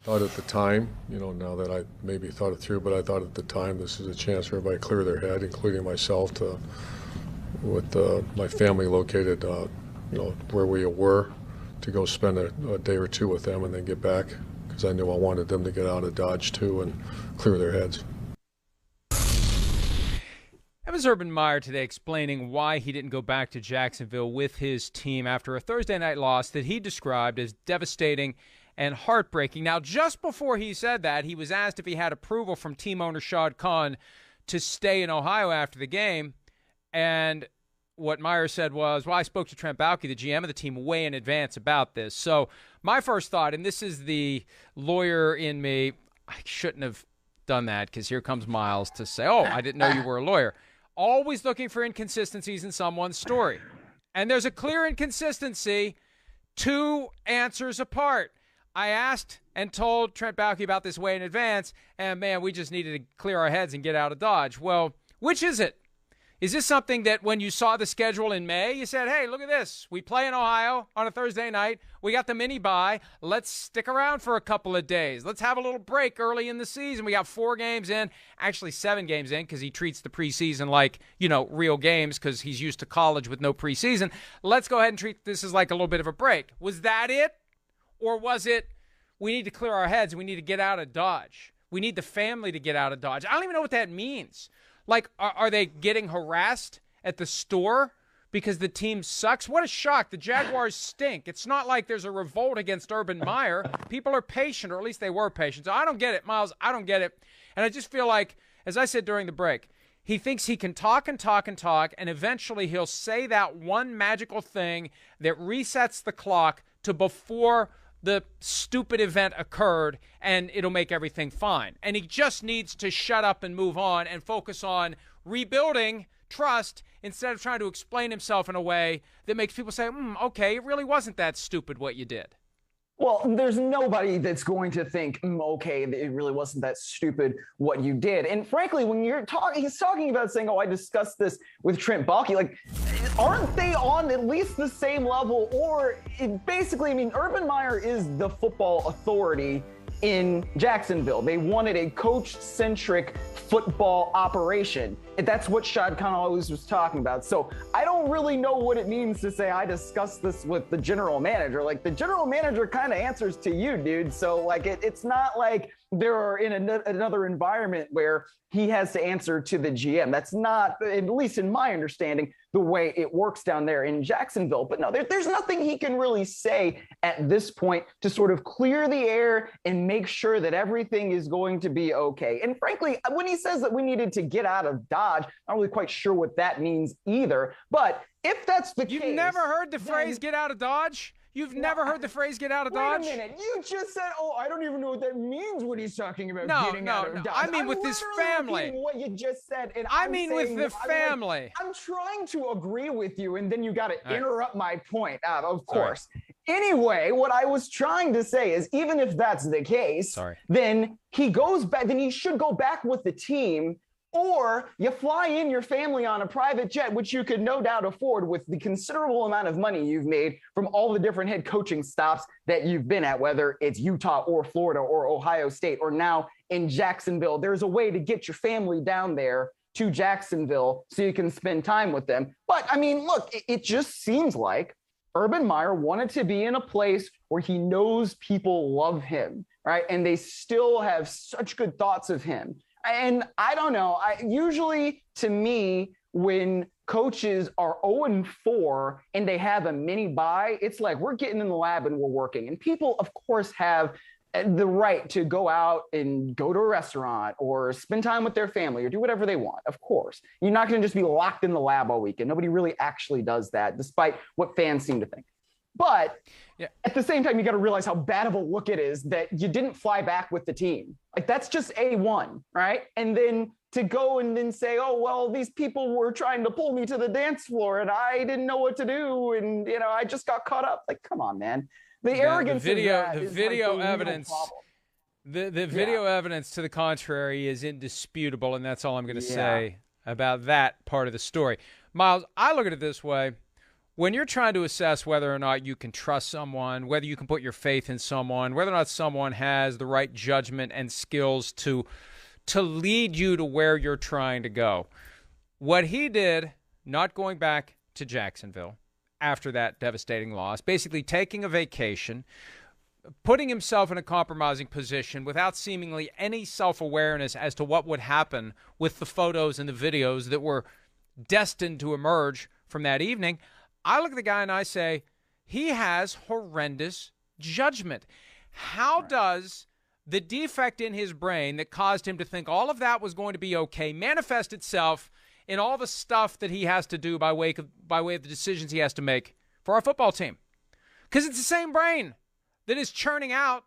thought at the time, now that I maybe thought it through, but I thought at the time this is a chance for everybody to clear their head, including myself, with my family located, where we were, to go spend a day or two with them and then get back, because I knew I wanted them to get out of Dodge too and clear their heads. That was Urban Meyer today explaining why he didn't go back to Jacksonville with his team after a Thursday night loss that he described as devastating and heartbreaking. Now, just before he said that, he was asked if he had approval from team owner Shad Khan to stay in Ohio after the game. And what Meyer said was, well, I spoke to Trent Baalke, the GM of the team, way in advance about this. So my first thought, and this is the lawyer in me, I shouldn't have done that because here comes Myles to say, oh, I didn't know you were a lawyer. Always looking for inconsistencies in someone's story. And there's a clear inconsistency 2 answers apart. I asked and told Trent Baalke about this way in advance, and, man, we just needed to clear our heads and get out of Dodge. Well, which is it? Is this something that when you saw the schedule in May, you said, hey, look at this. We play in Ohio on a Thursday night. We got the mini bye. Let's stick around for a couple of days. Let's have a little break early in the season. We got 4 games in, actually 7 games in, because he treats the preseason like, real games because he's used to college with no preseason. Let's go ahead and treat this as like a little bit of a break. Was that it? Or was it, we need to clear our heads and we need to get out of Dodge? We need the family to get out of Dodge. I don't even know what that means. Like, are they getting harassed at the store because the team sucks? What a shock. The Jaguars stink. It's not like there's a revolt against Urban Meyer. People are patient, or at least they were patient. So I don't get it, Myles. I don't get it. And I just feel like, as I said during the break, he thinks he can talk and talk and talk, and eventually he'll say that one magical thing that resets the clock to before the stupid event occurred, and it'll make everything fine. And he just needs to shut up and move on and focus on rebuilding trust instead of trying to explain himself in a way that makes people say, okay, it really wasn't that stupid what you did. Well, there's nobody that's going to think, okay, it really wasn't that stupid what you did. And frankly, when he's talking about saying, oh, I discussed this with Trent Baalke, like, aren't they on at least the same level? Or Urban Meyer is the football authority in Jacksonville. They wanted a coach-centric football operation. And that's what Shad Khan always was talking about. So I don't really know what it means to say I discussed this with the general manager. Like, the general manager kind of answers to you, dude. So, like, it's not like they're in another environment where he has to answer to the GM. That's not, at least in my understanding, the way it works down there in Jacksonville. But no, there's nothing he can really say at this point to sort of clear the air and make sure that everything is going to be okay. And frankly, when he says that we needed to get out of Dodge, I'm not really quite sure what that means either. But if that's the case... You've never heard the phrase get out of Dodge? You've never heard the phrase get out of Dodge? Wait a minute. You just said, I don't even know what that means when he's talking about getting out of Dodge. I mean with his family. What you just said. And I mean with the family. I'm trying to agree with you, and then you got to interrupt my point. Of course. Anyway, what I was trying to say is, even if that's the case, then he goes back. Then he should go back with the team. Or you fly in your family on a private jet, which you could no doubt afford with the considerable amount of money you've made from all the different head coaching stops that you've been at, whether it's Utah or Florida or Ohio State or now in Jacksonville. There's a way to get your family down there to Jacksonville so you can spend time with them. But, I mean, look, it just seems like Urban Meyer wanted to be in a place where he knows people love him, right? And they still have such good thoughts of him. And I don't know, usually to me, when coaches are 0-4 and they have a mini bye, it's like we're getting in the lab and we're working. And people, of course, have the right to go out and go to a restaurant or spend time with their family or do whatever they want. Of course, you're not going to just be locked in the lab all weekend. Nobody really actually does that, despite what fans seem to think. But at the same time, you got to realize how bad of a look it is that you didn't fly back with the team. Like, that's just A1, right? And then to go and then say, oh, well, these people were trying to pull me to the dance floor and I didn't know what to do. And, I just got caught up. Like, come on, man. The arrogance the is video like the evidence. The video evidence to the contrary is indisputable, and that's all I'm going to say about that part of the story. Myles, I look at it this way. when you're trying to assess whether or not you can trust someone, whether you can put your faith in someone, whether or not someone has the right judgment and skills to lead you to where you're trying to go, what he did, not going back to Jacksonville after that devastating loss, basically taking a vacation, putting himself in a compromising position without seemingly any self-awareness as to what would happen with the photos and the videos that were destined to emerge from that evening. I look at the guy and I say, he has horrendous judgment. How does the defect in his brain that caused him to think all of that was going to be okay manifest itself in all the stuff that he has to do by way of the decisions he has to make for our football team? Because it's the same brain that is churning out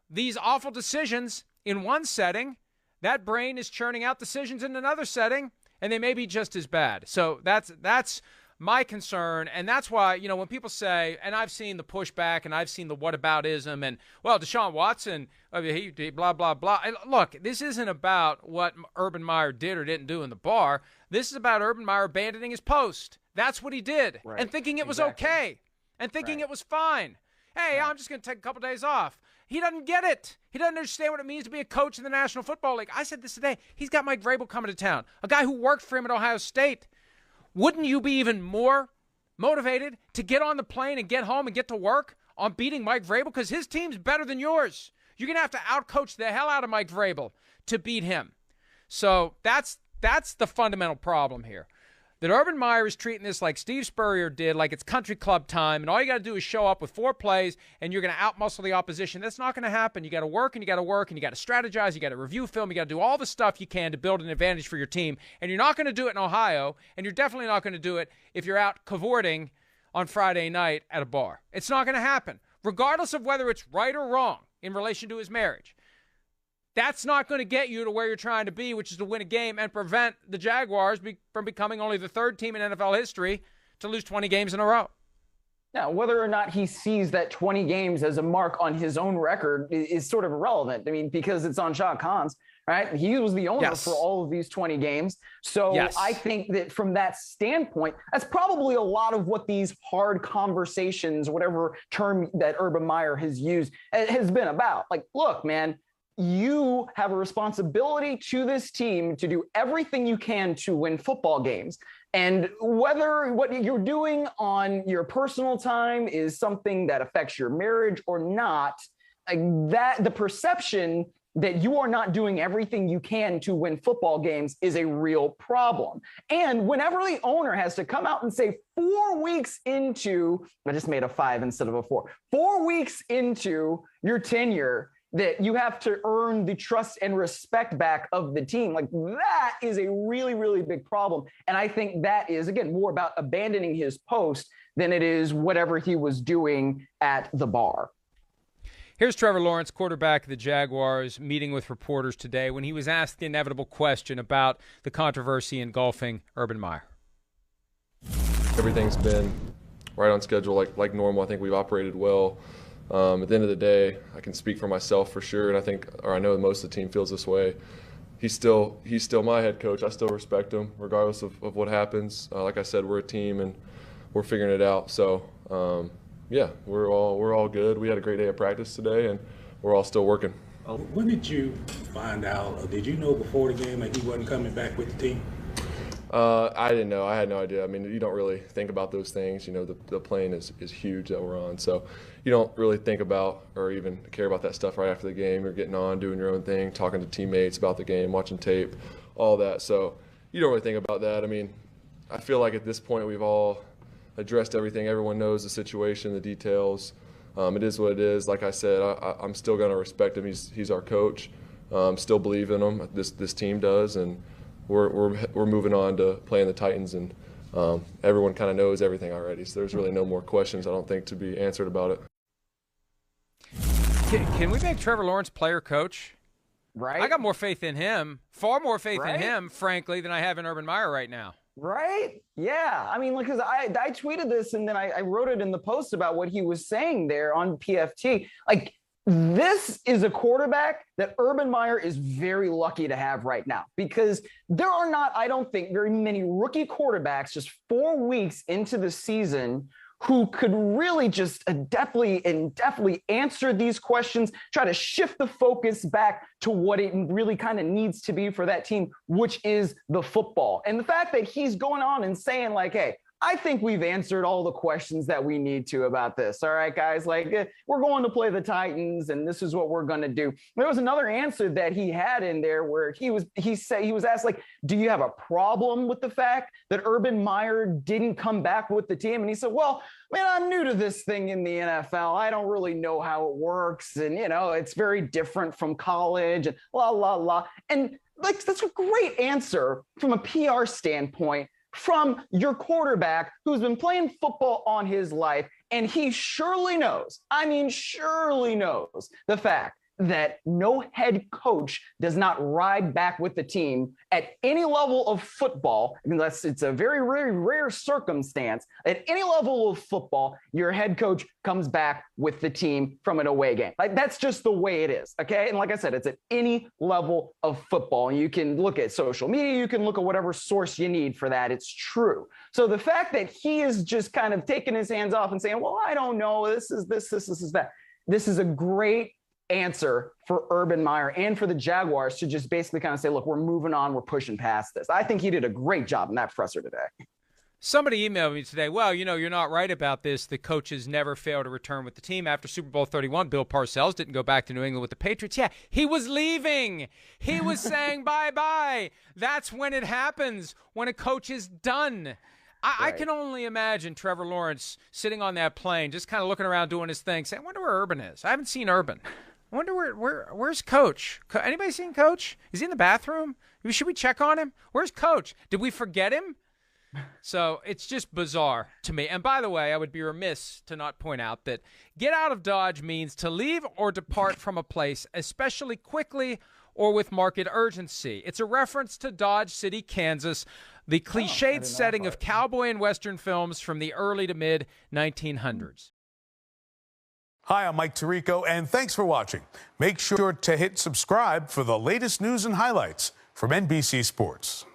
these awful decisions in one setting. That brain is churning out decisions in another setting, and they may be just as bad. So that's my concern, and that's why, when people say, and I've seen the pushback, and I've seen the whataboutism, and, well, Deshaun Watson, he blah, blah, blah. And look, this isn't about what Urban Meyer did or didn't do in the bar. This is about Urban Meyer abandoning his post. That's what he did, and thinking it was okay, and thinking it was fine. Hey, I'm just going to take a couple days off. He doesn't get it. He doesn't understand what it means to be a coach in the National Football League. I said this today. He's got Mike Vrabel coming to town, a guy who worked for him at Ohio State. Wouldn't you be even more motivated to get on the plane and get home and get to work on beating Mike Vrabel? Because his team's better than yours. You're going to have to outcoach the hell out of Mike Vrabel to beat him. So that's the fundamental problem here. That Urban Meyer is treating this like Steve Spurrier did, like it's country club time, and all you got to do is show up with 4 plays, and you're going to outmuscle the opposition. That's not going to happen. You got to work, and you got to work, and you got to strategize, you got to review film, you got to do all the stuff you can to build an advantage for your team, and you're not going to do it in Ohio, and you're definitely not going to do it if you're out cavorting on Friday night at a bar. It's not going to happen, regardless of whether it's right or wrong in relation to his marriage. That's not going to get you to where you're trying to be, which is to win a game and prevent the Jaguars from becoming only the 3rd team in NFL history to lose 20 games in a row. Now, whether or not he sees that 20 games as a mark on his own record is sort of irrelevant. I mean, because it's on Shah Khan's, right? He was the owner for all of these 20 games. So I think that from that standpoint, that's probably a lot of what these hard conversations, whatever term that Urban Meyer has used, has been about. Like, look, man, you have a responsibility to this team to do everything you can to win football games. And whether what you're doing on your personal time is something that affects your marriage or not, that the perception that you are not doing everything you can to win football games is a real problem. And whenever the owner has to come out and say 4 weeks into, I just made a 5 instead of a 4, 4 weeks into your tenure, that you have to earn the trust and respect back of the team. Like, that is a really, really big problem. And I think that is, again, more about abandoning his post than it is whatever he was doing at the bar. Here's Trevor Lawrence, quarterback of the Jaguars, meeting with reporters today when he was asked the inevitable question about the controversy engulfing Urban Meyer. Everything's been right on schedule, like normal. I think we've operated well. At the end of the day, I can speak for myself for sure, and I know most of the team feels this way. He's still my head coach. I still respect him, regardless of what happens. Like I said, we're a team, and we're figuring it out. So, we're all good. We had a great day of practice today, and we're all still working. When did you find out, or did you know before the game that he wasn't coming back with the team? I didn't know. I had no idea. I mean, you don't really think about those things. You know, the plane is huge that we're on. So you don't really think about or even care about that stuff right after the game. You're getting on, doing your own thing, talking to teammates about the game, watching tape, all that. So you don't really think about that. I mean, I feel like at this point we've all addressed everything. Everyone knows the situation, the details. It is what it is. Like I said, I'm still going to respect him. He's our coach. Still believe in him. This team does, and we're moving on to playing the Titans, and everyone kind of knows everything already. So there's really no more questions, I don't think, to be answered about it. Can we make Trevor Lawrence player coach? Right. I got more faith in him, far more faith in him, frankly, than I have in Urban Meyer right now. Right? Yeah. I mean, because I tweeted this and then I wrote it in the post about what he was saying there on PFT. Like, This is a quarterback that Urban Meyer is very lucky to have right now, because there are not, I don't think, very many rookie quarterbacks just 4 weeks into the season who could really just definitely answer these questions, try to shift the focus back to what it really kind of needs to be for that team, which is the football. And the fact that he's going on and saying like, hey, I think we've answered all the questions that we need to about this. All right, guys, like we're going to play the Titans and this is what we're going to do. There was another answer that he had in there where he was asked, like, do you have a problem with the fact that Urban Meyer didn't come back with the team? And he said, well, man, I'm new to this thing in the NFL. I don't really know how it works. And, you know, it's very different from college and la, la, la. And like, that's a great answer from a PR standpoint from your quarterback who's been playing football on his life. And he surely knows, surely knows the fact that no head coach does not ride back with the team at any level of football, unless it's a very, very rare circumstance. At any level of football, your head coach comes back with the team from an away game. Like, that's just the way it is, okay? And like I said, it's at any level of football. You can look at social media, you can look at whatever source you need for that. It's true. So the fact that he is just kind of taking his hands off and saying, well, I don't know, this is that. This is a great answer for Urban Meyer and for the Jaguars to just basically kind of say, look, we're moving on, we're pushing past this. I think he did a great job in that presser today. Somebody emailed me today, well, you know, you're not right about this. The coaches never fail to return with the team. After Super Bowl 31, Bill Parcells didn't go back to New England with the Patriots. Yeah, he was leaving. He was saying bye-bye. That's when it happens, when a coach is done. I can only imagine Trevor Lawrence sitting on that plane, just kind of looking around doing his thing, saying, I wonder where Urban is. I haven't seen Urban. I wonder where's Coach? Anybody seen Coach? Is he in the bathroom? Should we check on him? Where's Coach? Did we forget him? So it's just bizarre to me. And by the way, I would be remiss to not point out that get out of Dodge means to leave or depart from a place, especially quickly or with market urgency. It's a reference to Dodge City, Kansas, the cliched setting of cowboy and Western films from the early to mid-1900s. Hi, I'm Mike Tirico, and thanks for watching. Make sure to hit subscribe for the latest news and highlights from NBC Sports.